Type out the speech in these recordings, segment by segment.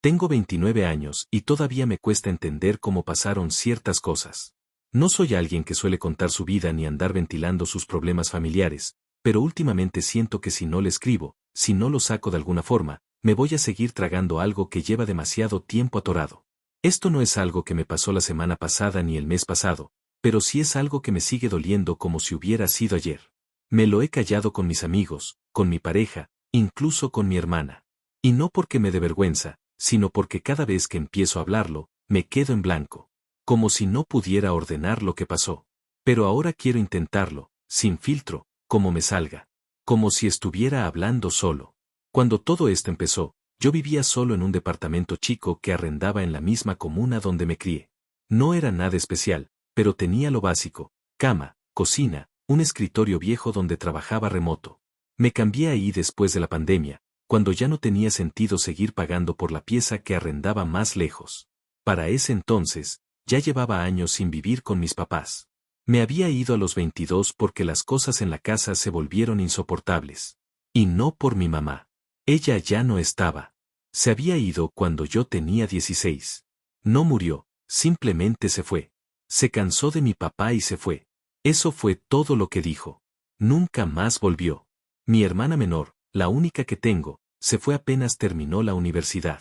Tengo 29 años y todavía me cuesta entender cómo pasaron ciertas cosas. No soy alguien que suele contar su vida ni andar ventilando sus problemas familiares, pero últimamente siento que si no le escribo, si no lo saco de alguna forma, me voy a seguir tragando algo que lleva demasiado tiempo atorado. Esto no es algo que me pasó la semana pasada ni el mes pasado, pero sí es algo que me sigue doliendo como si hubiera sido ayer. Me lo he callado con mis amigos, con mi pareja, incluso con mi hermana. Y no porque me dé vergüenza, sino porque cada vez que empiezo a hablarlo, me quedo en blanco. Como si no pudiera ordenar lo que pasó. Pero ahora quiero intentarlo, sin filtro, como me salga. Como si estuviera hablando solo. Cuando todo esto empezó, yo vivía solo en un departamento chico que arrendaba en la misma comuna donde me crié. No era nada especial, pero tenía lo básico: cama, cocina, un escritorio viejo donde trabajaba remoto. Me cambié ahí después de la pandemia, cuando ya no tenía sentido seguir pagando por la pieza que arrendaba más lejos. Para ese entonces, ya llevaba años sin vivir con mis papás. Me había ido a los 22 porque las cosas en la casa se volvieron insoportables. Y no por mi mamá. Ella ya no estaba. Se había ido cuando yo tenía 16. No murió, simplemente se fue. Se cansó de mi papá y se fue. Eso fue todo lo que dijo. Nunca más volvió. Mi hermana menor, la única que tengo, se fue apenas terminó la universidad.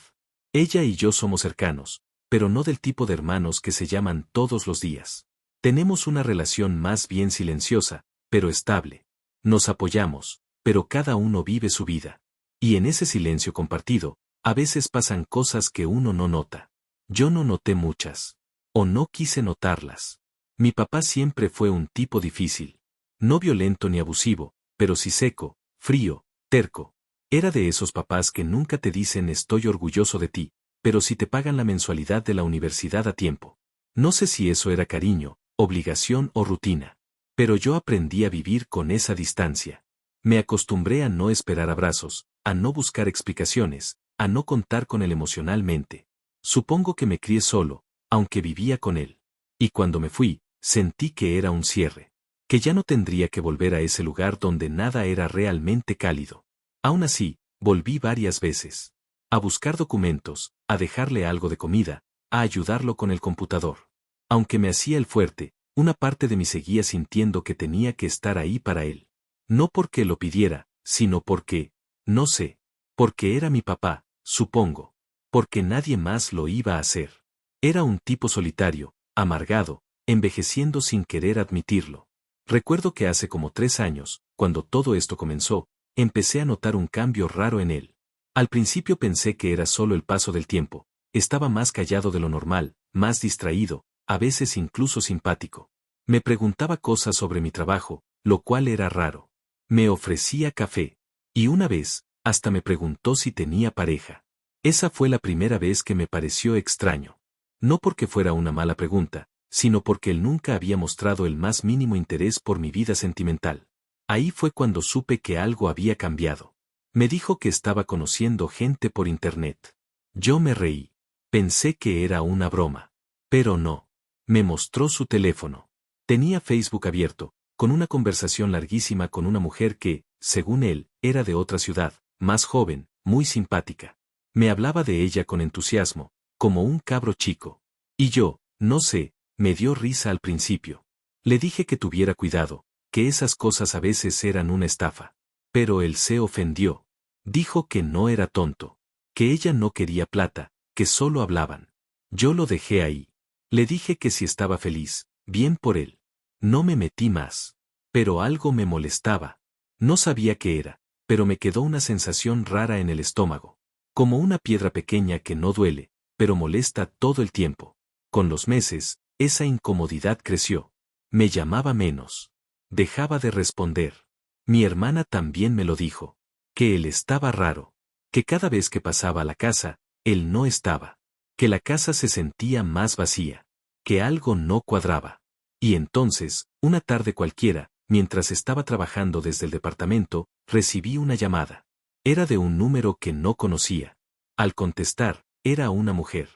Ella y yo somos cercanos, pero no del tipo de hermanos que se llaman todos los días. Tenemos una relación más bien silenciosa, pero estable. Nos apoyamos, pero cada uno vive su vida. Y en ese silencio compartido, a veces pasan cosas que uno no nota. Yo no noté muchas. O no quise notarlas. Mi papá siempre fue un tipo difícil. No violento ni abusivo, pero sí seco, frío, terco. Era de esos papás que nunca te dicen estoy orgulloso de ti, pero sí te pagan la mensualidad de la universidad a tiempo. No sé si eso era cariño, obligación o rutina. Pero yo aprendí a vivir con esa distancia. Me acostumbré a no esperar abrazos, a no buscar explicaciones, a no contar con él emocionalmente. Supongo que me crié solo, aunque vivía con él. Y cuando me fui, sentí que era un cierre. Que ya no tendría que volver a ese lugar donde nada era realmente cálido. Aún así, volví varias veces. A buscar documentos, a dejarle algo de comida, a ayudarlo con el computador. Aunque me hacía el fuerte, una parte de mí seguía sintiendo que tenía que estar ahí para él. No porque lo pidiera, sino porque, no sé, porque era mi papá, supongo. Porque nadie más lo iba a hacer. Era un tipo solitario, amargado, envejeciendo sin querer admitirlo. Recuerdo que hace como 3 años, cuando todo esto comenzó, empecé a notar un cambio raro en él. Al principio pensé que era solo el paso del tiempo. Estaba más callado de lo normal, más distraído, a veces incluso simpático. Me preguntaba cosas sobre mi trabajo, lo cual era raro. Me ofrecía café. Y una vez, hasta me preguntó si tenía pareja. Esa fue la primera vez que me pareció extraño. No porque fuera una mala pregunta, sino porque él nunca había mostrado el más mínimo interés por mi vida sentimental. Ahí fue cuando supe que algo había cambiado. Me dijo que estaba conociendo gente por internet. Yo me reí. Pensé que era una broma. Pero no. Me mostró su teléfono. Tenía Facebook abierto, con una conversación larguísima con una mujer que, según él, era de otra ciudad, más joven, muy simpática. Me hablaba de ella con entusiasmo, como un cabro chico. Y yo, no sé, me dio risa al principio. Le dije que tuviera cuidado, que esas cosas a veces eran una estafa. Pero él se ofendió. Dijo que no era tonto, que ella no quería plata, que solo hablaban. Yo lo dejé ahí. Le dije que si estaba feliz, bien por él. No me metí más. Pero algo me molestaba. No sabía qué era, pero me quedó una sensación rara en el estómago. Como una piedra pequeña que no duele, pero molesta todo el tiempo. Con los meses, esa incomodidad creció. Me llamaba menos. Dejaba de responder. Mi hermana también me lo dijo. Que él estaba raro. Que cada vez que pasaba a la casa, él no estaba. Que la casa se sentía más vacía. Que algo no cuadraba. Y entonces, una tarde cualquiera, mientras estaba trabajando desde el departamento, recibí una llamada. Era de un número que no conocía. Al contestar, era una mujer.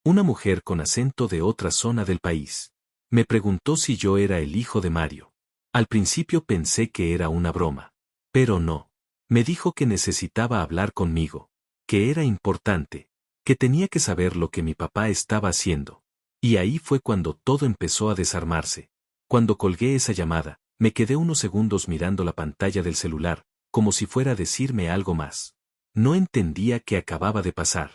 Una mujer con acento de otra zona del país. Me preguntó si yo era el hijo de Mario. Al principio pensé que era una broma. Pero no. Me dijo que necesitaba hablar conmigo. Que era importante. que tenía que saber lo que mi papá estaba haciendo. Y ahí fue cuando todo empezó a desarmarse. Cuando colgué esa llamada, me quedé unos segundos mirando la pantalla del celular, como si fuera a decirme algo más. No entendía qué acababa de pasar.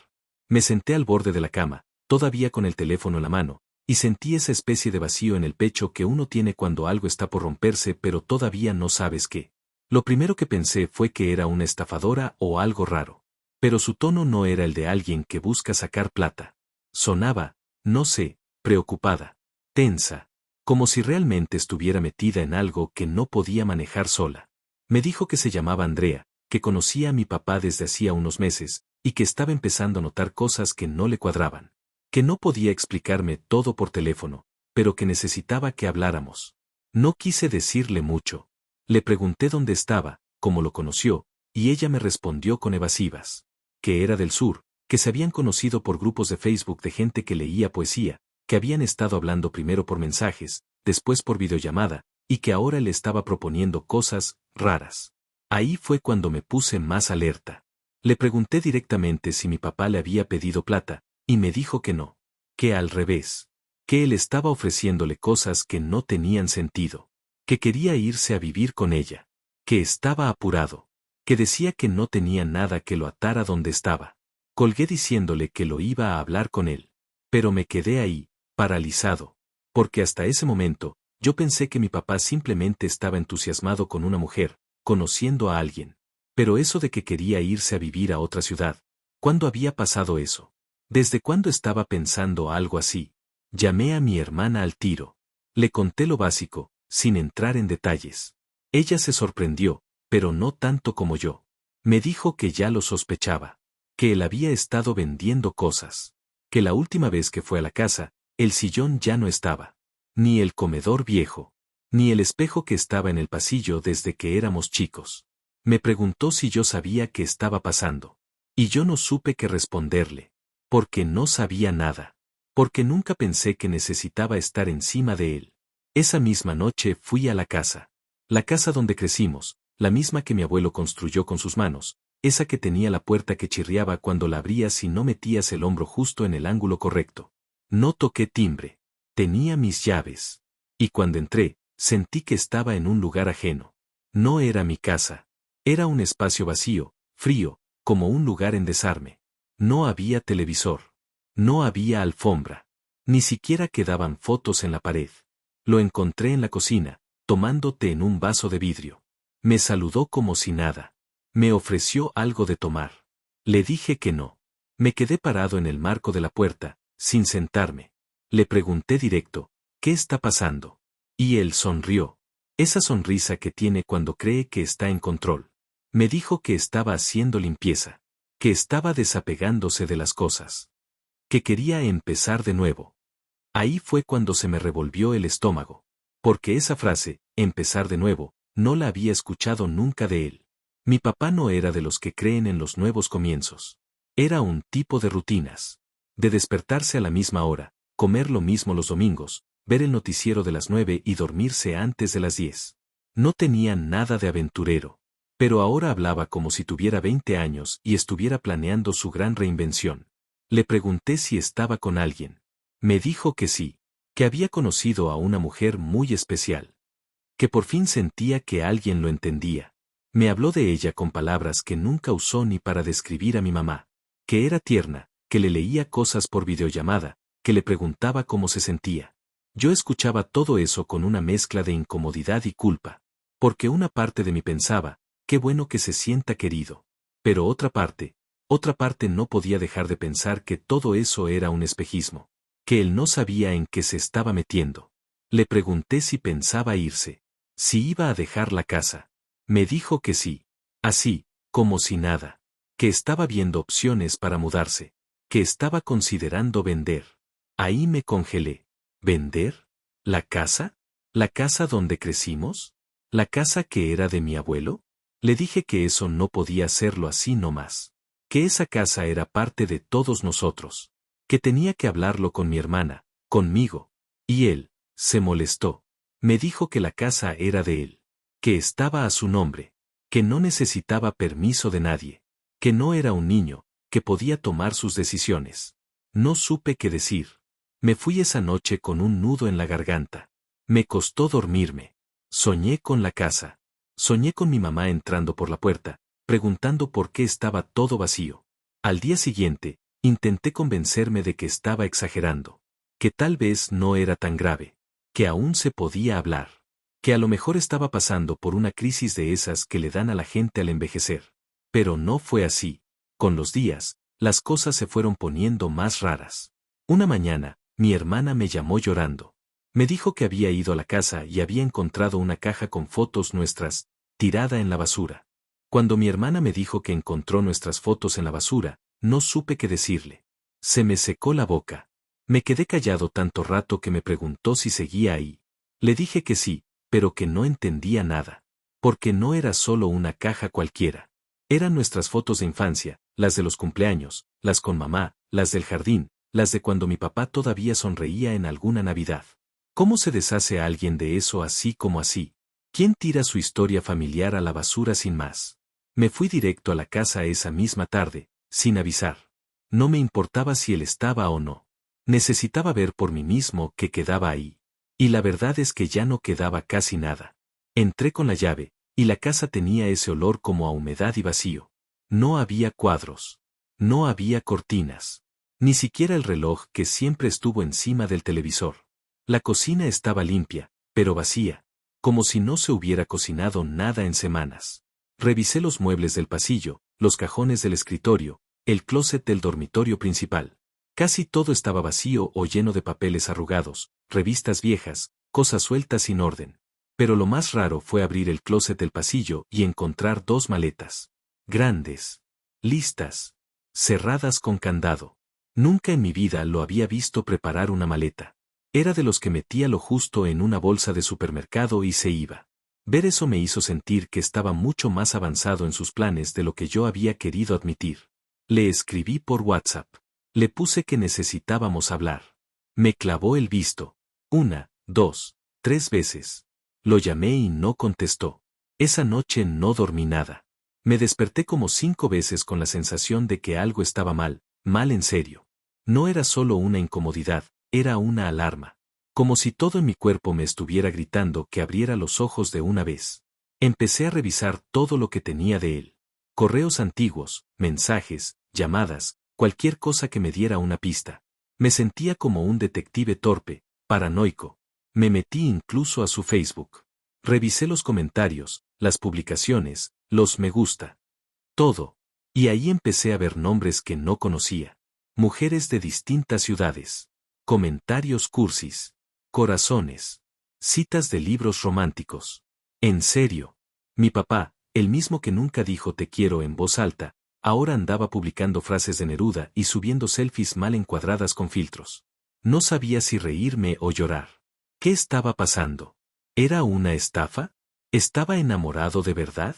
Me senté al borde de la cama, todavía con el teléfono en la mano, y sentí esa especie de vacío en el pecho que uno tiene cuando algo está por romperse pero todavía no sabes qué. Lo primero que pensé fue que era una estafadora o algo raro. Pero su tono no era el de alguien que busca sacar plata. Sonaba, no sé, preocupada, tensa, como si realmente estuviera metida en algo que no podía manejar sola. Me dijo que se llamaba Andrea, que conocía a mi papá desde hacía unos meses, y que estaba empezando a notar cosas que no le cuadraban. Que no podía explicarme todo por teléfono, pero que necesitaba que habláramos. No quise decirle mucho. Le pregunté dónde estaba, cómo lo conoció, y ella me respondió con evasivas. Que era del sur, que se habían conocido por grupos de Facebook de gente que leía poesía, que habían estado hablando primero por mensajes, después por videollamada, y que ahora le estaba proponiendo cosas raras. Ahí fue cuando me puse más alerta. Le pregunté directamente si mi papá le había pedido plata, y me dijo que no. Que al revés. Que él estaba ofreciéndole cosas que no tenían sentido. Que quería irse a vivir con ella. Que estaba apurado. Que decía que no tenía nada que lo atara donde estaba. Colgué diciéndole que lo iba a hablar con él. Pero me quedé ahí, paralizado. Porque hasta ese momento, yo pensé que mi papá simplemente estaba entusiasmado con una mujer, conociendo a alguien. Pero eso de que quería irse a vivir a otra ciudad, ¿cuándo había pasado eso? ¿Desde cuándo estaba pensando algo así? Llamé a mi hermana al tiro. Le conté lo básico, sin entrar en detalles. Ella se sorprendió, pero no tanto como yo. Me dijo que ya lo sospechaba. Que él había estado vendiendo cosas. Que la última vez que fue a la casa, el sillón ya no estaba. Ni el comedor viejo. Ni el espejo que estaba en el pasillo desde que éramos chicos. Me preguntó si yo sabía qué estaba pasando. Y yo no supe qué responderle. Porque no sabía nada. Porque nunca pensé que necesitaba estar encima de él. Esa misma noche fui a la casa. La casa donde crecimos, la misma que mi abuelo construyó con sus manos, esa que tenía la puerta que chirriaba cuando la abrías y no metías el hombro justo en el ángulo correcto. No toqué timbre. Tenía mis llaves. Y cuando entré, sentí que estaba en un lugar ajeno. No era mi casa. Era un espacio vacío, frío, como un lugar en desarme. No había televisor. No había alfombra. Ni siquiera quedaban fotos en la pared. Lo encontré en la cocina, tomando té en un vaso de vidrio. Me saludó como si nada. Me ofreció algo de tomar. Le dije que no. Me quedé parado en el marco de la puerta, sin sentarme. Le pregunté directo, ¿qué está pasando? Y él sonrió. Esa sonrisa que tiene cuando cree que está en control. Me dijo que estaba haciendo limpieza. Que estaba desapegándose de las cosas. Que quería empezar de nuevo. Ahí fue cuando se me revolvió el estómago. Porque esa frase, empezar de nuevo, no la había escuchado nunca de él. Mi papá no era de los que creen en los nuevos comienzos. Era un tipo de rutinas. De despertarse a la misma hora, comer lo mismo los domingos, ver el noticiero de las 9 y dormirse antes de las 10. No tenía nada de aventurero. Pero ahora hablaba como si tuviera 20 años y estuviera planeando su gran reinvención. Le pregunté si estaba con alguien. Me dijo que sí, que había conocido a una mujer muy especial. Que por fin sentía que alguien lo entendía. Me habló de ella con palabras que nunca usó ni para describir a mi mamá. Que era tierna, que le leía cosas por videollamada, que le preguntaba cómo se sentía. Yo escuchaba todo eso con una mezcla de incomodidad y culpa. Porque una parte de mí pensaba, qué bueno que se sienta querido. Pero otra parte no podía dejar de pensar que todo eso era un espejismo. Que él no sabía en qué se estaba metiendo. Le pregunté si pensaba irse. Si iba a dejar la casa. Me dijo que sí. Así, como si nada. Que estaba viendo opciones para mudarse. Que estaba considerando vender. Ahí me congelé. ¿Vender? ¿La casa? ¿La casa donde crecimos? ¿La casa que era de mi abuelo? Le dije que eso no podía hacerlo así nomás. Que esa casa era parte de todos nosotros. Que tenía que hablarlo con mi hermana, conmigo. Y él, se molestó. Me dijo que la casa era de él. Que estaba a su nombre. Que no necesitaba permiso de nadie. Que no era un niño. que podía tomar sus decisiones. No supe qué decir. Me fui esa noche con un nudo en la garganta. Me costó dormirme. Soñé con la casa. Soñé con mi mamá entrando por la puerta, preguntando por qué estaba todo vacío. Al día siguiente, intenté convencerme de que estaba exagerando, que tal vez no era tan grave, que aún se podía hablar, que a lo mejor estaba pasando por una crisis de esas que le dan a la gente al envejecer. Pero no fue así. Con los días, las cosas se fueron poniendo más raras. Una mañana, mi hermana me llamó llorando. Me dijo que había ido a la casa y había encontrado una caja con fotos nuestras, tirada en la basura. Cuando mi hermana me dijo que encontró nuestras fotos en la basura, no supe qué decirle. Se me secó la boca. Me quedé callado tanto rato que me preguntó si seguía ahí. Le dije que sí, pero que no entendía nada. Porque no era solo una caja cualquiera. Eran nuestras fotos de infancia, las de los cumpleaños, las con mamá, las del jardín, las de cuando mi papá todavía sonreía en alguna Navidad. ¿Cómo se deshace a alguien de eso así como así? ¿Quién tira su historia familiar a la basura sin más? Me fui directo a la casa esa misma tarde, sin avisar. No me importaba si él estaba o no. Necesitaba ver por mí mismo qué quedaba ahí. Y la verdad es que ya no quedaba casi nada. Entré con la llave, y la casa tenía ese olor como a humedad y vacío. No había cuadros. No había cortinas. Ni siquiera el reloj que siempre estuvo encima del televisor. La cocina estaba limpia, pero vacía, como si no se hubiera cocinado nada en semanas. Revisé los muebles del pasillo, los cajones del escritorio, el closet del dormitorio principal. Casi todo estaba vacío o lleno de papeles arrugados, revistas viejas, cosas sueltas sin orden. Pero lo más raro fue abrir el closet del pasillo y encontrar dos maletas. Grandes. Listas. Cerradas con candado. Nunca en mi vida lo había visto preparar una maleta. Era de los que metía lo justo en una bolsa de supermercado y se iba. Ver eso me hizo sentir que estaba mucho más avanzado en sus planes de lo que yo había querido admitir. Le escribí por WhatsApp. Le puse que necesitábamos hablar. Me clavó el visto. 1, 2, 3 veces. Lo llamé y no contestó. Esa noche no dormí nada. Me desperté como 5 veces con la sensación de que algo estaba mal, mal en serio. No era solo una incomodidad, era una alarma. Como si todo en mi cuerpo me estuviera gritando que abriera los ojos de una vez. Empecé a revisar todo lo que tenía de él. Correos antiguos, mensajes, llamadas, cualquier cosa que me diera una pista. Me sentía como un detective torpe, paranoico. Me metí incluso a su Facebook. Revisé los comentarios, las publicaciones, los me gusta. Todo. Y ahí empecé a ver nombres que no conocía. Mujeres de distintas ciudades. Comentarios cursis. Corazones. Citas de libros románticos. En serio. Mi papá, el mismo que nunca dijo te quiero en voz alta, ahora andaba publicando frases de Neruda y subiendo selfies mal encuadradas con filtros. No sabía si reírme o llorar. ¿Qué estaba pasando? ¿Era una estafa? ¿Estaba enamorado de verdad?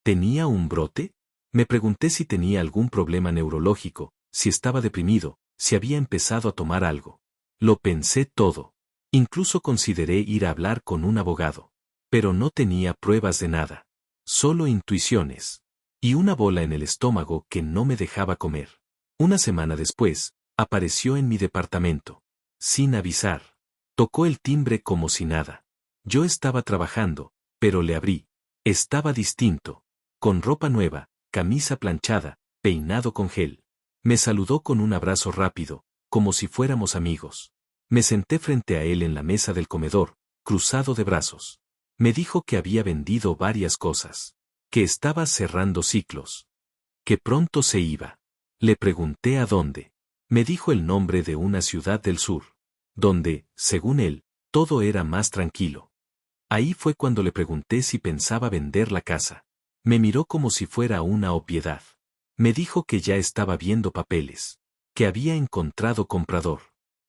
¿Tenía un brote? Me pregunté si tenía algún problema neurológico, si estaba deprimido, si había empezado a tomar algo. Lo pensé todo. Incluso consideré ir a hablar con un abogado. Pero no tenía pruebas de nada. Solo intuiciones. Y una bola en el estómago que no me dejaba comer. Una semana después, apareció en mi departamento. Sin avisar. Tocó el timbre como si nada. Yo estaba trabajando, pero le abrí. Estaba distinto. Con ropa nueva, camisa planchada, peinado con gel. Me saludó con un abrazo rápido, como si fuéramos amigos. Me senté frente a él en la mesa del comedor, cruzado de brazos. Me dijo que había vendido varias cosas. Que estaba cerrando ciclos. Que pronto se iba. Le pregunté a dónde. Me dijo el nombre de una ciudad del sur. Donde, según él, todo era más tranquilo. Ahí fue cuando le pregunté si pensaba vender la casa. Me miró como si fuera una obviedad. Me dijo que ya estaba viendo papeles. Que había encontrado comprador.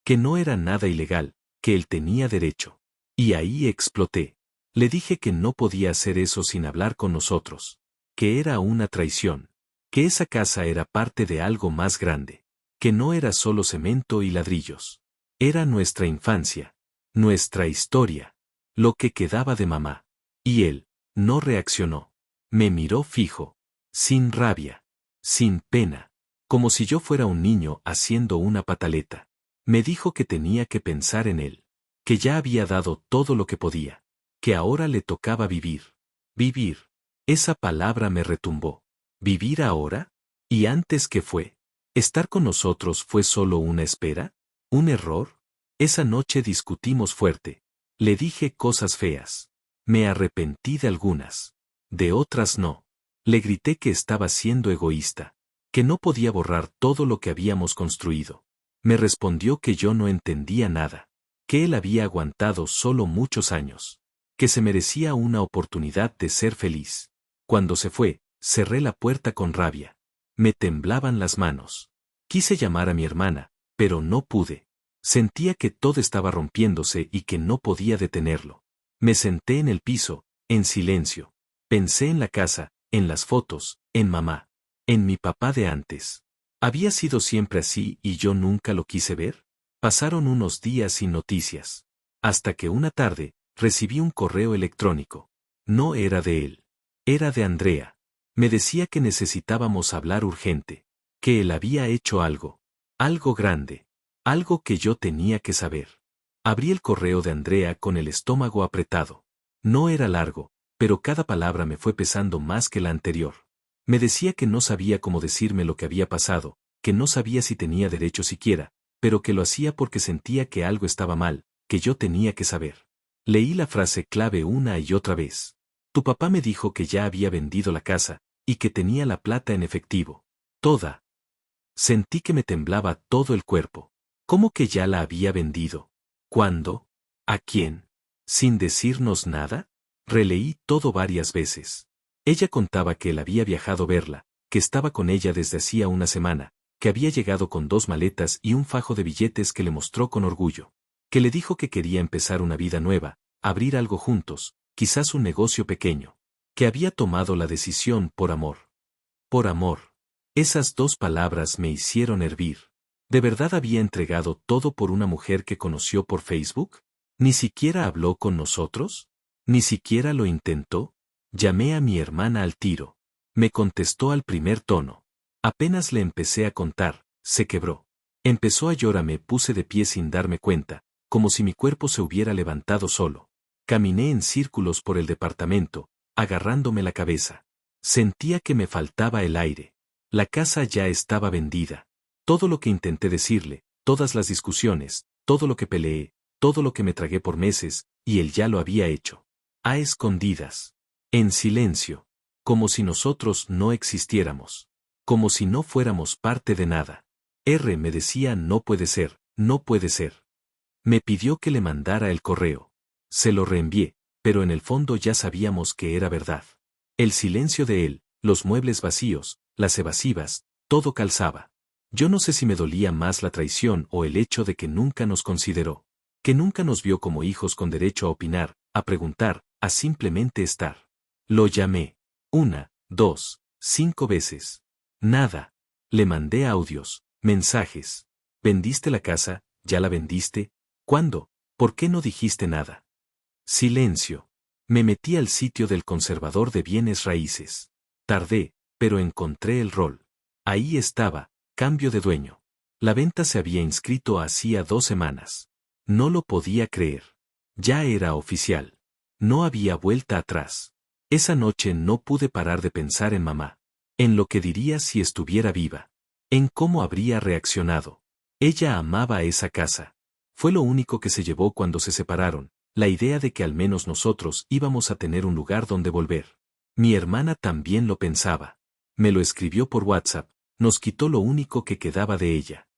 Que no era nada ilegal, que él tenía derecho. Y ahí exploté. Le dije que no podía hacer eso sin hablar con nosotros. Que era una traición. Que esa casa era parte de algo más grande. Que no era solo cemento y ladrillos. Era nuestra infancia. Nuestra historia. Lo que quedaba de mamá. Y él, no reaccionó. Me miró fijo. Sin rabia. Sin pena. como si yo fuera un niño haciendo una pataleta. Me dijo que tenía que pensar en él, que ya había dado todo lo que podía, que ahora le tocaba vivir. Vivir. Esa palabra me retumbó. ¿Vivir ahora? ¿Y antes qué fue? ¿Estar con nosotros fue solo una espera? ¿Un error? Esa noche discutimos fuerte. Le dije cosas feas. Me arrepentí de algunas. De otras no. Le grité que estaba siendo egoísta, que no podía borrar todo lo que habíamos construido. Me respondió que yo no entendía nada, que él había aguantado solo muchos años, que se merecía una oportunidad de ser feliz. Cuando se fue, cerré la puerta con rabia. Me temblaban las manos. Quise llamar a mi hermana, pero no pude. Sentía que todo estaba rompiéndose y que no podía detenerlo. Me senté en el piso, en silencio. Pensé en la casa, en las fotos, en mamá, en mi papá de antes. ¿Había sido siempre así y yo nunca lo quise ver? Pasaron unos días sin noticias. Hasta que una tarde, recibí un correo electrónico. No era de él. Era de Andrea. Me decía que necesitábamos hablar urgente. Que él había hecho algo. Algo grande. Algo que yo tenía que saber. Abrí el correo de Andrea con el estómago apretado. No era largo, pero cada palabra me fue pesando más que la anterior. Me decía que no sabía cómo decirme lo que había pasado, que no sabía si tenía derecho siquiera, pero que lo hacía porque sentía que algo estaba mal, que yo tenía que saber. Leí la frase clave una y otra vez. Tu papá me dijo que ya había vendido la casa, y que tenía la plata en efectivo. Toda. Sentí que me temblaba todo el cuerpo. ¿Cómo que ya la había vendido? ¿Cuándo? ¿A quién? ¿Sin decirnos nada? Releí todo varias veces. Ella contaba que él había viajado a verla, que estaba con ella desde hacía una semana, que había llegado con 2 maletas y un fajo de billetes que le mostró con orgullo, que le dijo que quería empezar una vida nueva, abrir algo juntos, quizás un negocio pequeño, que había tomado la decisión por amor. Por amor. Esas 2 palabras me hicieron hervir. ¿De verdad había entregado todo por una mujer que conoció por Facebook? ¿Ni siquiera habló con nosotros? ¿Ni siquiera lo intentó? Llamé a mi hermana al tiro. Me contestó al primer tono. Apenas le empecé a contar, se quebró. Empezó a llorar, me puse de pie sin darme cuenta, como si mi cuerpo se hubiera levantado solo. Caminé en círculos por el departamento, agarrándome la cabeza. Sentía que me faltaba el aire. La casa ya estaba vendida. Todo lo que intenté decirle, todas las discusiones, todo lo que peleé, todo lo que me tragué por meses, y él ya lo había hecho. A escondidas. En silencio. Como si nosotros no existiéramos. Como si no fuéramos parte de nada. Me decía no puede ser, no puede ser. Me pidió que le mandara el correo. Se lo reenvié, pero en el fondo ya sabíamos que era verdad. El silencio de él, los muebles vacíos, las evasivas, todo calzaba. Yo no sé si me dolía más la traición o el hecho de que nunca nos consideró. Que nunca nos vio como hijos con derecho a opinar, a preguntar, a simplemente estar. Lo llamé. 1, 2, 5 veces. Nada. Le mandé audios, mensajes. ¿Vendiste la casa? ¿Ya la vendiste? ¿Cuándo? ¿Por qué no dijiste nada? Silencio. Me metí al sitio del conservador de bienes raíces. Tardé, pero encontré el rol. Ahí estaba, cambio de dueño. La venta se había inscrito hacía 2 semanas. No lo podía creer. Ya era oficial. No había vuelta atrás. Esa noche no pude parar de pensar en mamá. En lo que diría si estuviera viva. En cómo habría reaccionado. Ella amaba esa casa. Fue lo único que se llevó cuando se separaron, la idea de que al menos nosotros íbamos a tener un lugar donde volver. Mi hermana también lo pensaba. Me lo escribió por WhatsApp, nos quitó lo único que quedaba de ella.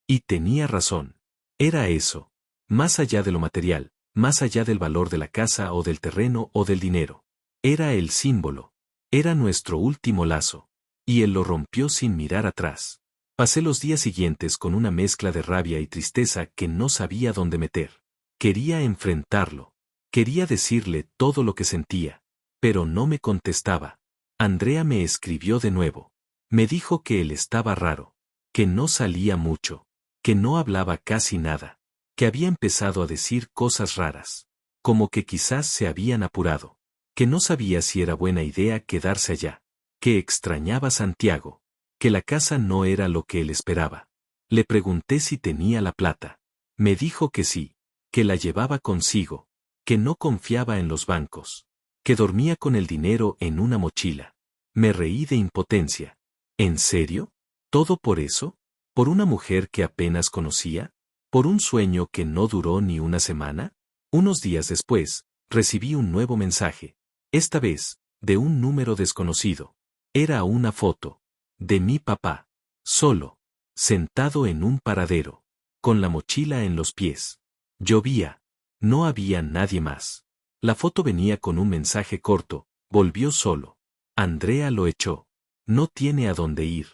Y tenía razón. Era eso. Más allá de lo material, más allá del valor de la casa o del terreno o del dinero. Era el símbolo. Era nuestro último lazo. Y él lo rompió sin mirar atrás. Pasé los días siguientes con una mezcla de rabia y tristeza que no sabía dónde meter. Quería enfrentarlo. Quería decirle todo lo que sentía. Pero no me contestaba. Andrea me escribió de nuevo. Me dijo que él estaba raro. Que no salía mucho. Que no hablaba casi nada. Que había empezado a decir cosas raras. Como que quizás se habían apurado. Que no sabía si era buena idea quedarse allá. Que extrañaba Santiago. que la casa no era lo que él esperaba. Le pregunté si tenía la plata. Me dijo que sí, que la llevaba consigo, que no confiaba en los bancos, que dormía con el dinero en una mochila. Me reí de impotencia. ¿En serio? ¿Todo por eso? ¿Por una mujer que apenas conocía? ¿Por un sueño que no duró ni una semana? Unos días después, recibí un nuevo mensaje. Esta vez, de un número desconocido. Era una foto. De mi papá. Solo. Sentado en un paradero. Con la mochila en los pies. Llovía. No había nadie más. La foto venía con un mensaje corto. Volvió solo. Andrea lo echó. No tiene a dónde ir.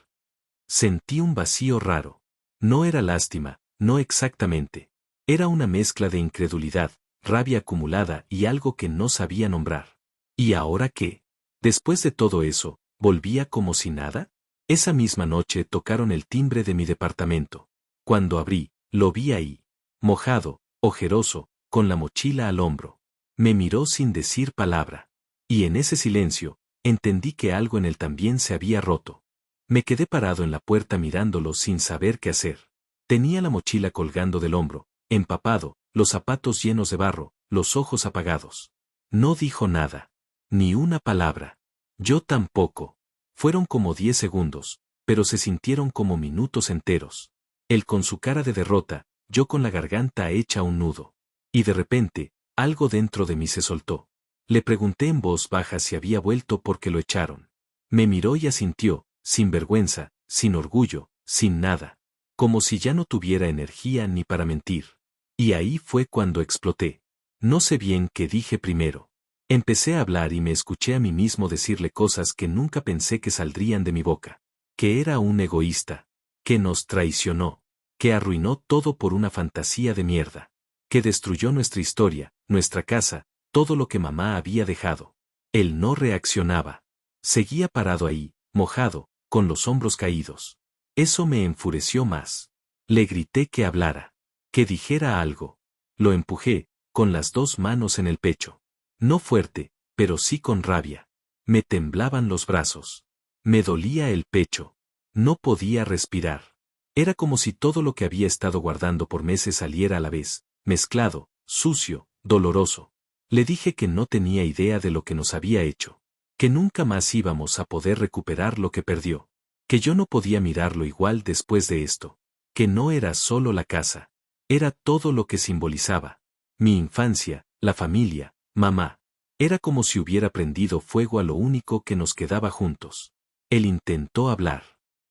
Sentí un vacío raro. No era lástima, no exactamente. Era una mezcla de incredulidad, rabia acumulada y algo que no sabía nombrar. ¿Y ahora qué? Después de todo eso, ¿volvía como si nada? Esa misma noche tocaron el timbre de mi departamento. Cuando abrí, lo vi ahí. Mojado, ojeroso, con la mochila al hombro. Me miró sin decir palabra. Y en ese silencio, entendí que algo en él también se había roto. Me quedé parado en la puerta mirándolo sin saber qué hacer. Tenía la mochila colgando del hombro, empapado, los zapatos llenos de barro, los ojos apagados. No dijo nada. Ni una palabra. Yo tampoco. Fueron como 10 segundos, pero se sintieron como minutos enteros. Él con su cara de derrota, yo con la garganta hecha un nudo. Y de repente, algo dentro de mí se soltó. Le pregunté en voz baja si había vuelto porque lo echaron. Me miró y asintió, sin vergüenza, sin orgullo, sin nada. Como si ya no tuviera energía ni para mentir. Y ahí fue cuando exploté. No sé bien qué dije primero. Empecé a hablar y me escuché a mí mismo decirle cosas que nunca pensé que saldrían de mi boca. Que era un egoísta. Que nos traicionó. Que arruinó todo por una fantasía de mierda. Que destruyó nuestra historia, nuestra casa, todo lo que mamá había dejado. Él no reaccionaba. Seguía parado ahí, mojado, con los hombros caídos. Eso me enfureció más. Le grité que hablara. Que dijera algo. Lo empujé, con las 2 manos en el pecho. No fuerte, pero sí con rabia. Me temblaban los brazos. Me dolía el pecho. No podía respirar. Era como si todo lo que había estado guardando por meses saliera a la vez, mezclado, sucio, doloroso. Le dije que no tenía idea de lo que nos había hecho. Que nunca más íbamos a poder recuperar lo que perdió. Que yo no podía mirarlo igual después de esto. Que no era solo la casa. Era todo lo que simbolizaba. Mi infancia, la familia, mamá. Era como si hubiera prendido fuego a lo único que nos quedaba juntos. Él intentó hablar.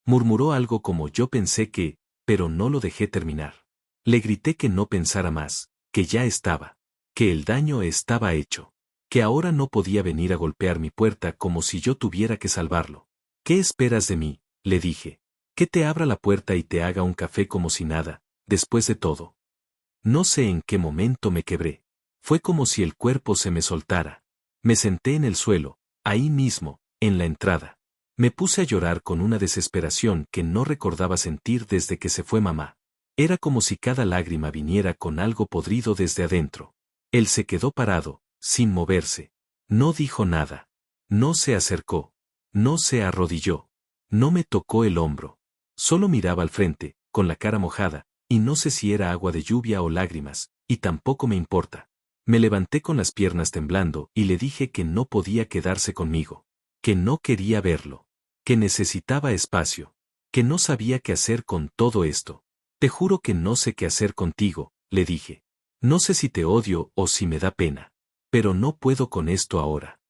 Murmuró algo como yo pensé que, pero no lo dejé terminar. Le grité que no pensara más, que ya estaba. Que el daño estaba hecho. Que ahora no podía venir a golpear mi puerta como si yo tuviera que salvarlo. ¿Qué esperas de mí?, le dije. Que te abra la puerta y te haga un café como si nada, después de todo. No sé en qué momento me quebré. Fue como si el cuerpo se me soltara. Me senté en el suelo, ahí mismo, en la entrada. Me puse a llorar con una desesperación que no recordaba sentir desde que se fue mamá. Era como si cada lágrima viniera con algo podrido desde adentro. Él se quedó parado, sin moverse. No dijo nada. No se acercó. No se arrodilló. No me tocó el hombro. Solo miraba al frente, con la cara mojada, y no sé si era agua de lluvia o lágrimas, y tampoco me importa. Me levanté con las piernas temblando y le dije que no podía quedarse conmigo. Que no quería verlo. Que necesitaba espacio. Que no sabía qué hacer con todo esto. Te juro que no sé qué hacer contigo, le dije. No sé si te odio o si me da pena. Pero no puedo con esto ahora.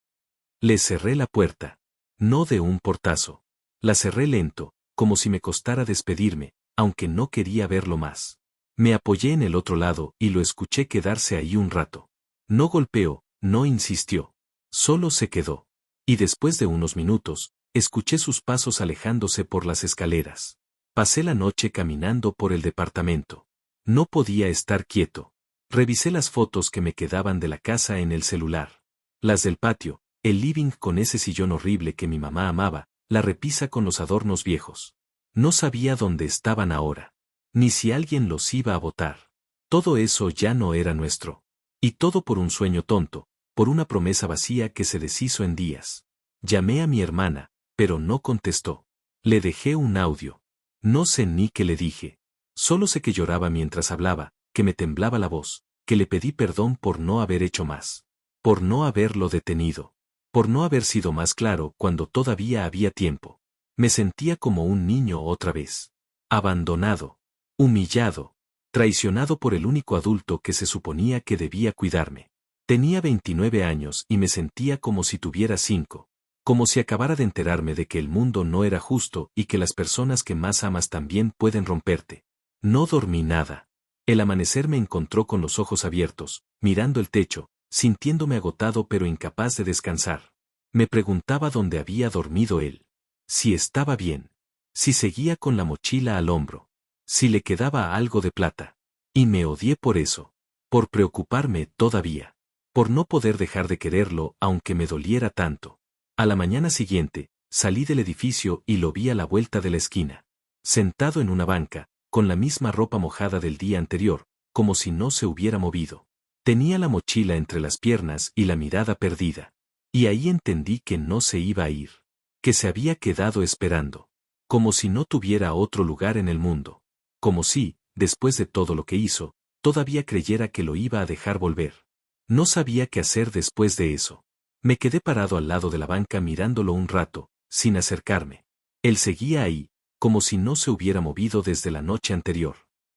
Le cerré la puerta. No de un portazo. La cerré lento, como si me costara despedirme, aunque no quería verlo más. Me apoyé en el otro lado y lo escuché quedarse ahí un rato. No golpeó, no insistió. Solo se quedó. Y después de unos minutos, escuché sus pasos alejándose por las escaleras. Pasé la noche caminando por el departamento. No podía estar quieto. Revisé las fotos que me quedaban de la casa en el celular. Las del patio, el living con ese sillón horrible que mi mamá amaba, la repisa con los adornos viejos. No sabía dónde estaban ahora. Ni si alguien los iba a botar. Todo eso ya no era nuestro. Y todo por un sueño tonto, por una promesa vacía que se deshizo en días. Llamé a mi hermana, pero no contestó. Le dejé un audio. No sé ni qué le dije. Solo sé que lloraba mientras hablaba, que me temblaba la voz, que le pedí perdón por no haber hecho más. Por no haberlo detenido. Por no haber sido más claro cuando todavía había tiempo. Me sentía como un niño otra vez. Abandonado. Humillado. Traicionado por el único adulto que se suponía que debía cuidarme. Tenía 29 años y me sentía como si tuviera 5. Como si acabara de enterarme de que el mundo no era justo y que las personas que más amas también pueden romperte. No dormí nada. El amanecer me encontró con los ojos abiertos, mirando el techo, sintiéndome agotado pero incapaz de descansar. Me preguntaba dónde había dormido él. Si estaba bien. Si seguía con la mochila al hombro. Si le quedaba algo de plata. Y me odié por eso. Por preocuparme todavía. Por no poder dejar de quererlo aunque me doliera tanto. A la mañana siguiente, salí del edificio y lo vi a la vuelta de la esquina. Sentado en una banca, con la misma ropa mojada del día anterior, como si no se hubiera movido. Tenía la mochila entre las piernas y la mirada perdida. Y ahí entendí que no se iba a ir. Que se había quedado esperando. Como si no tuviera otro lugar en el mundo. Como si, después de todo lo que hizo, todavía creyera que lo iba a dejar volver. No sabía qué hacer después de eso. Me quedé parado al lado de la banca mirándolo un rato, sin acercarme. Él seguía ahí, como si no se hubiera movido desde la noche anterior.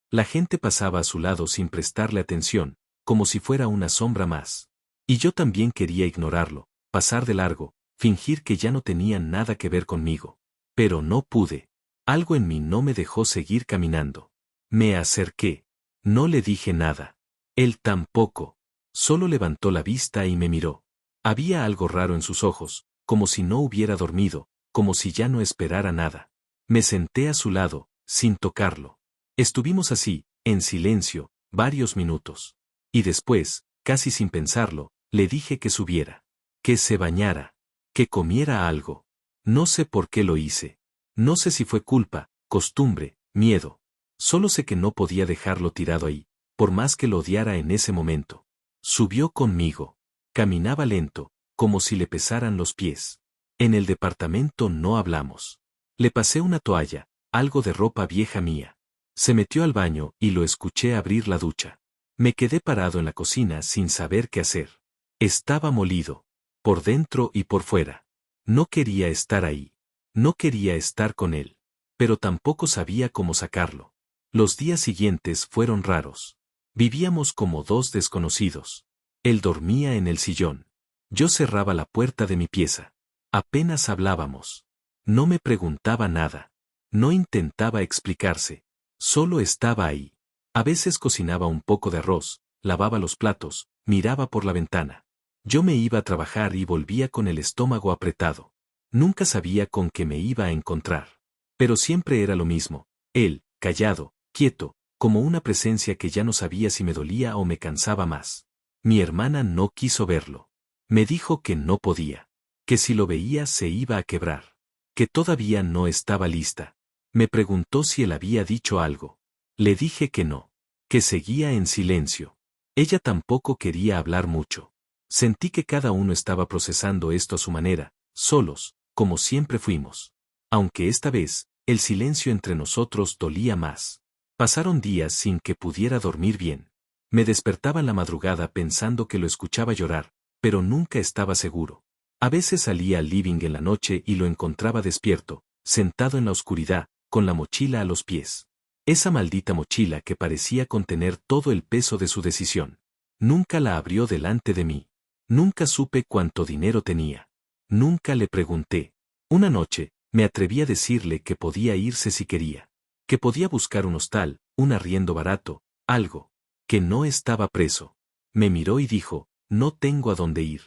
La gente pasaba a su lado sin prestarle atención, como si fuera una sombra más. Y yo también quería ignorarlo, pasar de largo, fingir que ya no tenía nada que ver conmigo. Pero no pude. Algo en mí no me dejó seguir caminando. Me acerqué. No le dije nada. Él tampoco. Solo levantó la vista y me miró. Había algo raro en sus ojos, como si no hubiera dormido, como si ya no esperara nada. Me senté a su lado, sin tocarlo. Estuvimos así, en silencio, varios minutos. Y después, casi sin pensarlo, le dije que subiera. Que se bañara. Que comiera algo. No sé por qué lo hice. No sé si fue culpa, costumbre, miedo. Solo sé que no podía dejarlo tirado ahí, por más que lo odiara en ese momento. Subió conmigo. Caminaba lento, como si le pesaran los pies. En el departamento no hablamos. Le pasé una toalla, algo de ropa vieja mía. Se metió al baño y lo escuché abrir la ducha. Me quedé parado en la cocina sin saber qué hacer. Estaba molido, por dentro y por fuera. No quería estar ahí. No quería estar con él. Pero tampoco sabía cómo sacarlo. Los días siguientes fueron raros. Vivíamos como dos desconocidos. Él dormía en el sillón. Yo cerraba la puerta de mi pieza. Apenas hablábamos. No me preguntaba nada. No intentaba explicarse. Solo estaba ahí. A veces cocinaba un poco de arroz, lavaba los platos, miraba por la ventana. Yo me iba a trabajar y volvía con el estómago apretado. Nunca sabía con qué me iba a encontrar. Pero siempre era lo mismo. Él, callado, quieto, como una presencia que ya no sabía si me dolía o me cansaba más. Mi hermana no quiso verlo. Me dijo que no podía. Que si lo veía se iba a quebrar. Que todavía no estaba lista. Me preguntó si él había dicho algo. Le dije que no. Que seguía en silencio. Ella tampoco quería hablar mucho. Sentí que cada uno estaba procesando esto a su manera, solos, como siempre fuimos. Aunque esta vez, el silencio entre nosotros dolía más. Pasaron días sin que pudiera dormir bien. Me despertaba en la madrugada pensando que lo escuchaba llorar, pero nunca estaba seguro. A veces salía al living en la noche y lo encontraba despierto, sentado en la oscuridad, con la mochila a los pies. Esa maldita mochila que parecía contener todo el peso de su decisión. Nunca la abrió delante de mí. Nunca supe cuánto dinero tenía. Nunca le pregunté. Una noche, me atreví a decirle que podía irse si quería. Que podía buscar un hostal, un arriendo barato, algo. Que no estaba preso. Me miró y dijo, no tengo a dónde ir.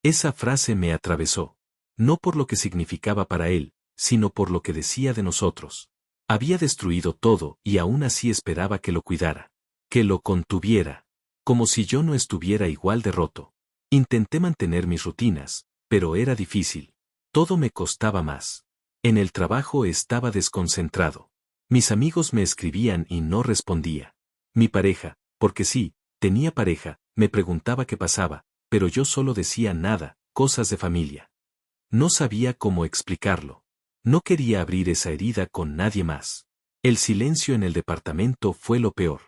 Esa frase me atravesó. No por lo que significaba para él, sino por lo que decía de nosotros. Había destruido todo y aún así esperaba que lo cuidara. Que lo contuviera. Como si yo no estuviera igual de roto. Intenté mantener mis rutinas, pero era difícil. Todo me costaba más. En el trabajo estaba desconcentrado. Mis amigos me escribían y no respondía. Mi pareja, porque sí, tenía pareja, me preguntaba qué pasaba, pero yo solo decía nada, cosas de familia. No sabía cómo explicarlo. No quería abrir esa herida con nadie más. El silencio en el departamento fue lo peor.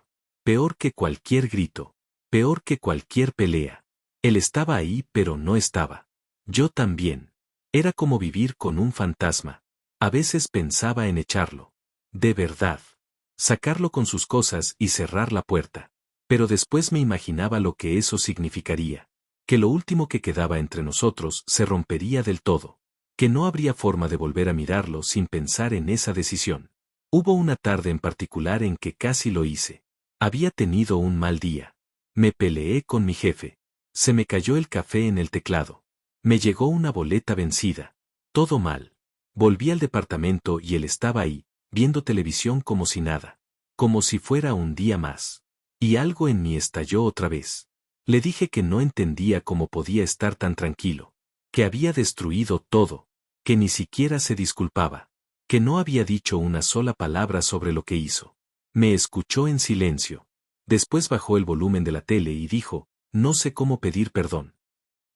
Peor que cualquier grito. Peor que cualquier pelea. Él estaba ahí pero no estaba. Yo también. Era como vivir con un fantasma. A veces pensaba en echarlo. De verdad. Sacarlo con sus cosas y cerrar la puerta. Pero después me imaginaba lo que eso significaría. Que lo último que quedaba entre nosotros se rompería del todo. Que no habría forma de volver a mirarlo sin pensar en esa decisión. Hubo una tarde en particular en que casi lo hice. Había tenido un mal día. Me peleé con mi jefe. Se me cayó el café en el teclado. Me llegó una boleta vencida. Todo mal. Volví al departamento y él estaba ahí, viendo televisión como si nada. Como si fuera un día más. Y algo en mí estalló otra vez. Le dije que no entendía cómo podía estar tan tranquilo. Que había destruido todo. Que ni siquiera se disculpaba. Que no había dicho una sola palabra sobre lo que hizo. Me escuchó en silencio. Después bajó el volumen de la tele y dijo, no sé cómo pedir perdón.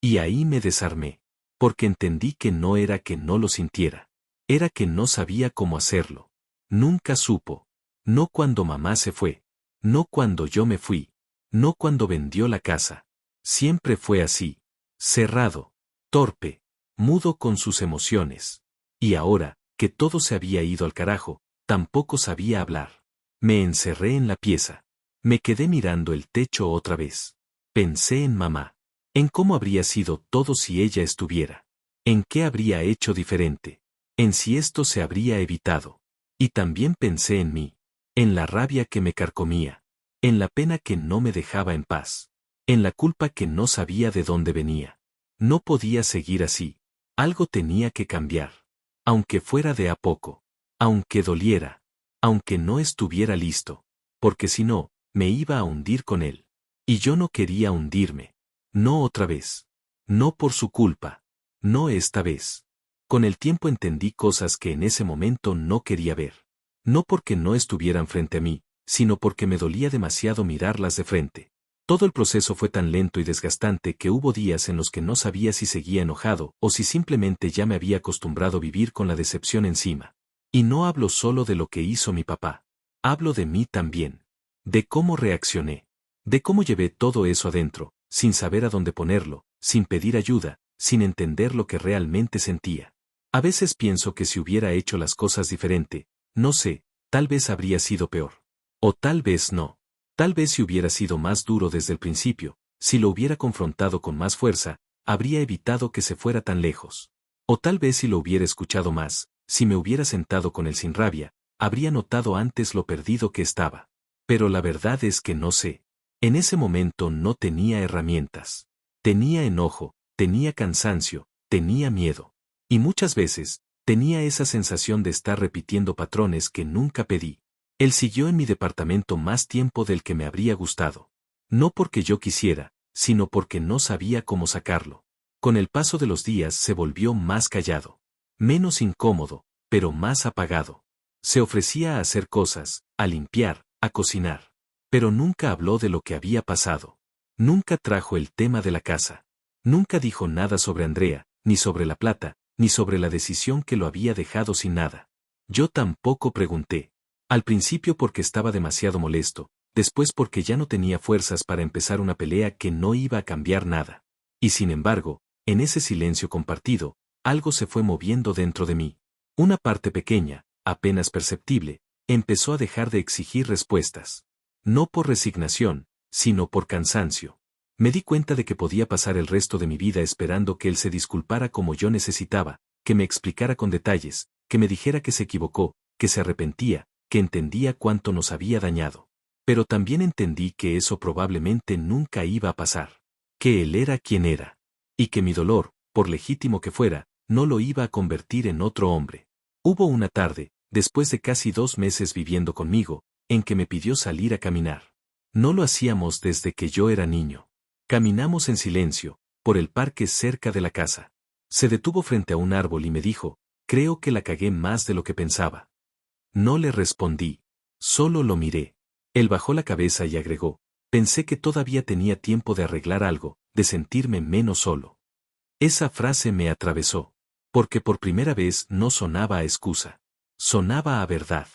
Y ahí me desarmé. Porque entendí que no era que no lo sintiera. Era que no sabía cómo hacerlo. Nunca supo. No cuando mamá se fue. No cuando yo me fui. No cuando vendió la casa. Siempre fue así. Cerrado. Torpe. Mudo con sus emociones. Y ahora, que todo se había ido al carajo, tampoco sabía hablar. Me encerré en la pieza. Me quedé mirando el techo otra vez. Pensé en mamá. En cómo habría sido todo si ella estuviera. En qué habría hecho diferente. En si esto se habría evitado. Y también pensé en mí. En la rabia que me carcomía. En la pena que no me dejaba en paz. En la culpa que no sabía de dónde venía. No podía seguir así. Algo tenía que cambiar. Aunque fuera de a poco. Aunque doliera. Aunque no estuviera listo. Porque si no, me iba a hundir con él. Y yo no quería hundirme. No otra vez. No por su culpa. No esta vez. Con el tiempo entendí cosas que en ese momento no quería ver. No porque no estuvieran frente a mí, sino porque me dolía demasiado mirarlas de frente. Todo el proceso fue tan lento y desgastante que hubo días en los que no sabía si seguía enojado o si simplemente ya me había acostumbrado a vivir con la decepción encima. Y no hablo solo de lo que hizo mi papá. Hablo de mí también. De cómo reaccioné. De cómo llevé todo eso adentro, sin saber a dónde ponerlo, sin pedir ayuda, sin entender lo que realmente sentía. A veces pienso que si hubiera hecho las cosas diferente, no sé, tal vez habría sido peor. O tal vez no. Tal vez si hubiera sido más duro desde el principio, si lo hubiera confrontado con más fuerza, habría evitado que se fuera tan lejos. O tal vez si lo hubiera escuchado más, si me hubiera sentado con él sin rabia, habría notado antes lo perdido que estaba. Pero la verdad es que no sé. En ese momento no tenía herramientas. Tenía enojo, tenía cansancio, tenía miedo. Y muchas veces, tenía esa sensación de estar repitiendo patrones que nunca pedí. Él siguió en mi departamento más tiempo del que me habría gustado. No porque yo quisiera, sino porque no sabía cómo sacarlo. Con el paso de los días se volvió más callado. Menos incómodo, pero más apagado. Se ofrecía a hacer cosas, a limpiar, a cocinar. Pero nunca habló de lo que había pasado. Nunca trajo el tema de la casa. Nunca dijo nada sobre Andrea, ni sobre la plata, ni sobre la decisión que lo había dejado sin nada. Yo tampoco pregunté. Al principio porque estaba demasiado molesto, después porque ya no tenía fuerzas para empezar una pelea que no iba a cambiar nada. Y sin embargo, en ese silencio compartido, algo se fue moviendo dentro de mí. Una parte pequeña, apenas perceptible, empezó a dejar de exigir respuestas. No por resignación, sino por cansancio. Me di cuenta de que podía pasar el resto de mi vida esperando que él se disculpara como yo necesitaba, que me explicara con detalles, que me dijera que se equivocó, que se arrepentía, que entendía cuánto nos había dañado. Pero también entendí que eso probablemente nunca iba a pasar. Que él era quien era. Y que mi dolor, por legítimo que fuera, no lo iba a convertir en otro hombre. Hubo una tarde, después de casi 2 meses viviendo conmigo, en que me pidió salir a caminar. No lo hacíamos desde que yo era niño. Caminamos en silencio, por el parque cerca de la casa. Se detuvo frente a un árbol y me dijo, creo que la cagué más de lo que pensaba. No le respondí. Solo lo miré. Él bajó la cabeza y agregó, pensé que todavía tenía tiempo de arreglar algo, de sentirme menos solo. Esa frase me atravesó. Porque por primera vez no sonaba a excusa. Sonaba a verdad.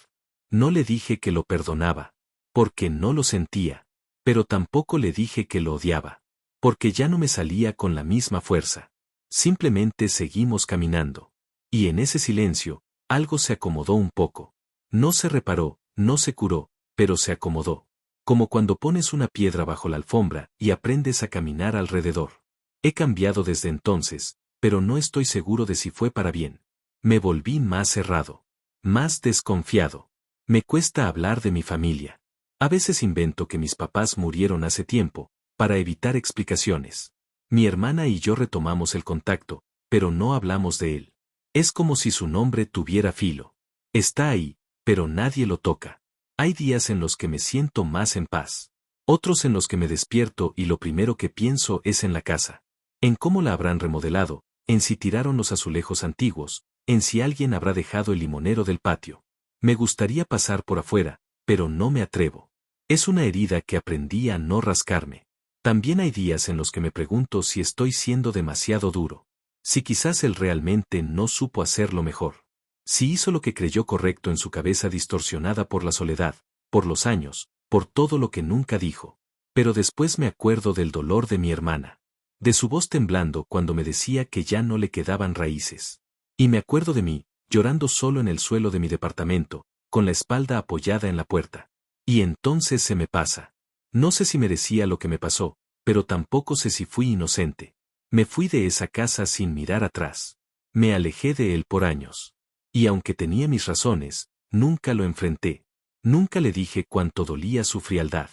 No le dije que lo perdonaba, porque no lo sentía, pero tampoco le dije que lo odiaba, porque ya no me salía con la misma fuerza. Simplemente seguimos caminando. Y en ese silencio, algo se acomodó un poco. No se reparó, no se curó, pero se acomodó. Como cuando pones una piedra bajo la alfombra y aprendes a caminar alrededor. He cambiado desde entonces, pero no estoy seguro de si fue para bien. Me volví más cerrado, más desconfiado. Me cuesta hablar de mi familia. A veces invento que mis papás murieron hace tiempo, para evitar explicaciones. Mi hermana y yo retomamos el contacto, pero no hablamos de él. Es como si su nombre tuviera filo. Está ahí, pero nadie lo toca. Hay días en los que me siento más en paz. Otros en los que me despierto y lo primero que pienso es en la casa. En cómo la habrán remodelado, en si tiraron los azulejos antiguos, en si alguien habrá dejado el limonero del patio. Me gustaría pasar por afuera, pero no me atrevo. Es una herida que aprendí a no rascarme. También hay días en los que me pregunto si estoy siendo demasiado duro. Si quizás él realmente no supo hacerlo mejor. Si hizo lo que creyó correcto en su cabeza distorsionada por la soledad, por los años, por todo lo que nunca dijo. Pero después me acuerdo del dolor de mi hermana. De su voz temblando cuando me decía que ya no le quedaban raíces. Y me acuerdo de mí, llorando solo en el suelo de mi departamento, con la espalda apoyada en la puerta. Y entonces se me pasa. No sé si merecía lo que me pasó, pero tampoco sé si fui inocente. Me fui de esa casa sin mirar atrás. Me alejé de él por años. Y aunque tenía mis razones, nunca lo enfrenté. Nunca le dije cuánto dolía su frialdad.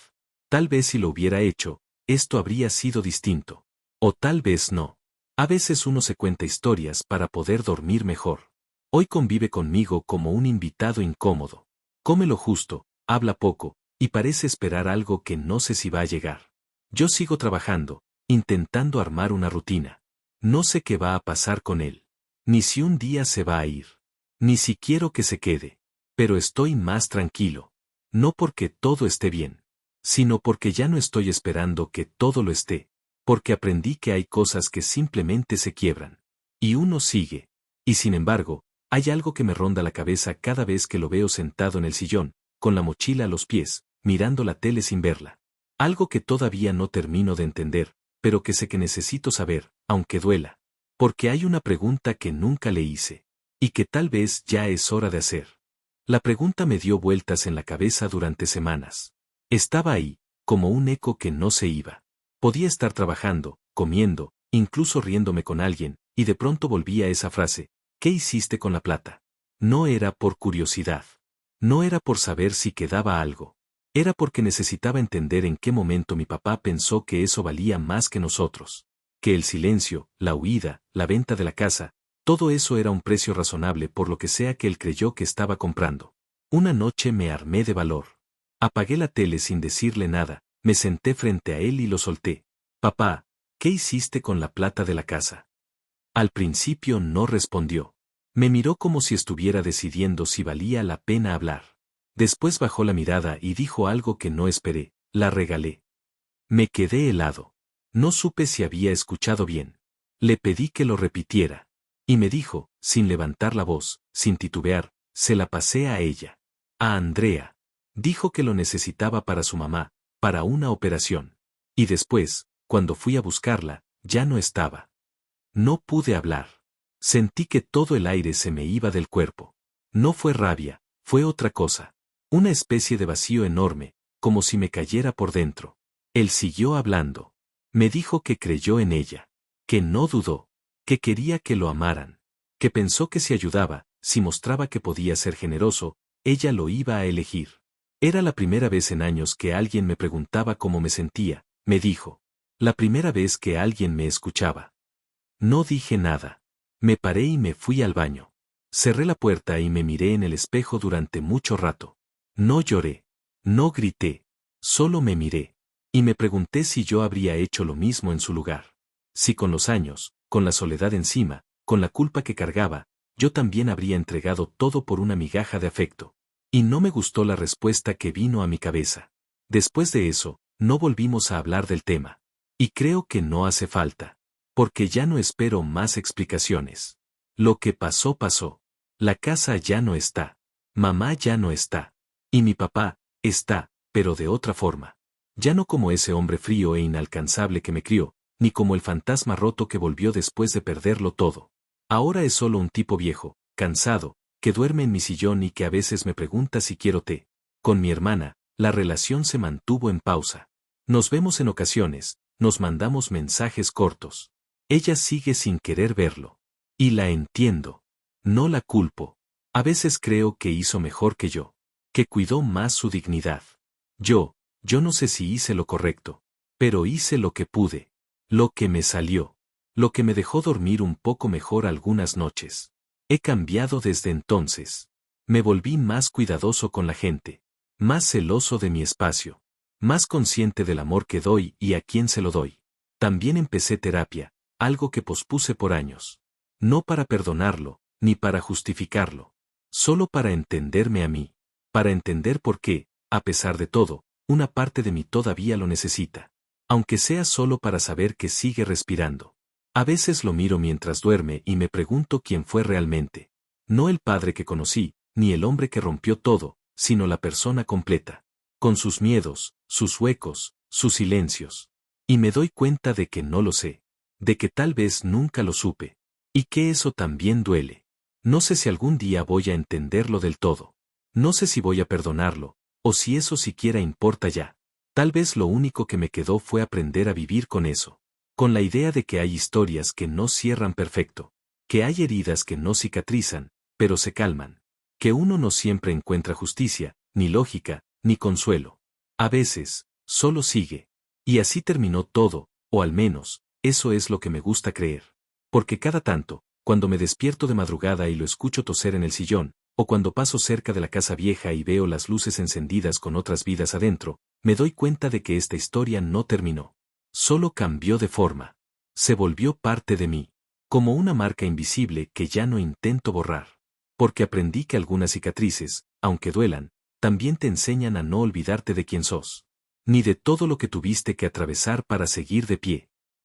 Tal vez si lo hubiera hecho, esto habría sido distinto. O tal vez no. A veces uno se cuenta historias para poder dormir mejor. Hoy convive conmigo como un invitado incómodo. Come lo justo, habla poco, y parece esperar algo que no sé si va a llegar. Yo sigo trabajando, intentando armar una rutina. No sé qué va a pasar con él. Ni si un día se va a ir. Ni si quiero que se quede. Pero estoy más tranquilo. No porque todo esté bien, sino porque ya no estoy esperando que todo lo esté. Porque aprendí que hay cosas que simplemente se quiebran. Y uno sigue. Y sin embargo, hay algo que me ronda la cabeza cada vez que lo veo sentado en el sillón, con la mochila a los pies, mirando la tele sin verla. Algo que todavía no termino de entender, pero que sé que necesito saber, aunque duela. Porque hay una pregunta que nunca le hice. Y que tal vez ya es hora de hacer. La pregunta me dio vueltas en la cabeza durante semanas. Estaba ahí, como un eco que no se iba. Podía estar trabajando, comiendo, incluso riéndome con alguien, y de pronto volvía esa frase, ¿qué hiciste con la plata? No era por curiosidad. No era por saber si quedaba algo. Era porque necesitaba entender en qué momento mi papá pensó que eso valía más que nosotros. Que el silencio, la huida, la venta de la casa, todo eso era un precio razonable por lo que sea que él creyó que estaba comprando. Una noche me armé de valor. Apagué la tele sin decirle nada, me senté frente a él y lo solté. Papá, ¿qué hiciste con la plata de la casa? Al principio no respondió. Me miró como si estuviera decidiendo si valía la pena hablar. Después bajó la mirada y dijo algo que no esperé, la regalé. Me quedé helado. No supe si había escuchado bien. Le pedí que lo repitiera. Y me dijo, sin levantar la voz, sin titubear, se la pasé a ella. A Andrea. Dijo que lo necesitaba para su mamá, para una operación. Y después, cuando fui a buscarla, ya no estaba. No pude hablar. Sentí que todo el aire se me iba del cuerpo. No fue rabia, fue otra cosa. Una especie de vacío enorme, como si me cayera por dentro. Él siguió hablando. Me dijo que creyó en ella. Que no dudó. Que quería que lo amaran. Que pensó que si ayudaba, si mostraba que podía ser generoso, ella lo iba a elegir. Era la primera vez en años que alguien me preguntaba cómo me sentía, me dijo. La primera vez que alguien me escuchaba. No dije nada. Me paré y me fui al baño. Cerré la puerta y me miré en el espejo durante mucho rato. No lloré. No grité. Solo me miré. Y me pregunté si yo habría hecho lo mismo en su lugar. Si con los años, con la soledad encima, con la culpa que cargaba, yo también habría entregado todo por una migaja de afecto. Y no me gustó la respuesta que vino a mi cabeza. Después de eso, no volvimos a hablar del tema. Y creo que no hace falta. Porque ya no espero más explicaciones. Lo que pasó pasó. La casa ya no está. Mamá ya no está. Y mi papá, está, pero de otra forma. Ya no como ese hombre frío e inalcanzable que me crió, ni como el fantasma roto que volvió después de perderlo todo. Ahora es solo un tipo viejo, cansado, que duerme en mi sillón y que a veces me pregunta si quiero té. Con mi hermana, la relación se mantuvo en pausa. Nos vemos en ocasiones, nos mandamos mensajes cortos. Ella sigue sin querer verlo. Y la entiendo. No la culpo. A veces creo que hizo mejor que yo. Que cuidó más su dignidad. Yo no sé si hice lo correcto. Pero hice lo que pude. Lo que me salió. Lo que me dejó dormir un poco mejor algunas noches. He cambiado desde entonces. Me volví más cuidadoso con la gente. Más celoso de mi espacio. Más consciente del amor que doy y a quién se lo doy. También empecé terapia, algo que pospuse por años. No para perdonarlo, ni para justificarlo. Solo para entenderme a mí. Para entender por qué, a pesar de todo, una parte de mí todavía lo necesita. Aunque sea solo para saber que sigue respirando. A veces lo miro mientras duerme y me pregunto quién fue realmente. No el padre que conocí, ni el hombre que rompió todo, sino la persona completa. Con sus miedos, sus huecos, sus silencios. Y me doy cuenta de que no lo sé. De que tal vez nunca lo supe. Y que eso también duele. No sé si algún día voy a entenderlo del todo. No sé si voy a perdonarlo, o si eso siquiera importa ya. Tal vez lo único que me quedó fue aprender a vivir con eso. Con la idea de que hay historias que no cierran perfecto. Que hay heridas que no cicatrizan, pero se calman. Que uno no siempre encuentra justicia, ni lógica, ni consuelo. A veces, solo sigue. Y así terminó todo, o al menos, eso es lo que me gusta creer. Porque cada tanto, cuando me despierto de madrugada y lo escucho toser en el sillón, o cuando paso cerca de la casa vieja y veo las luces encendidas con otras vidas adentro, me doy cuenta de que esta historia no terminó. Solo cambió de forma. Se volvió parte de mí. Como una marca invisible que ya no intento borrar. Porque aprendí que algunas cicatrices, aunque duelan, también te enseñan a no olvidarte de quién sos. Ni de todo lo que tuviste que atravesar para seguir de pie.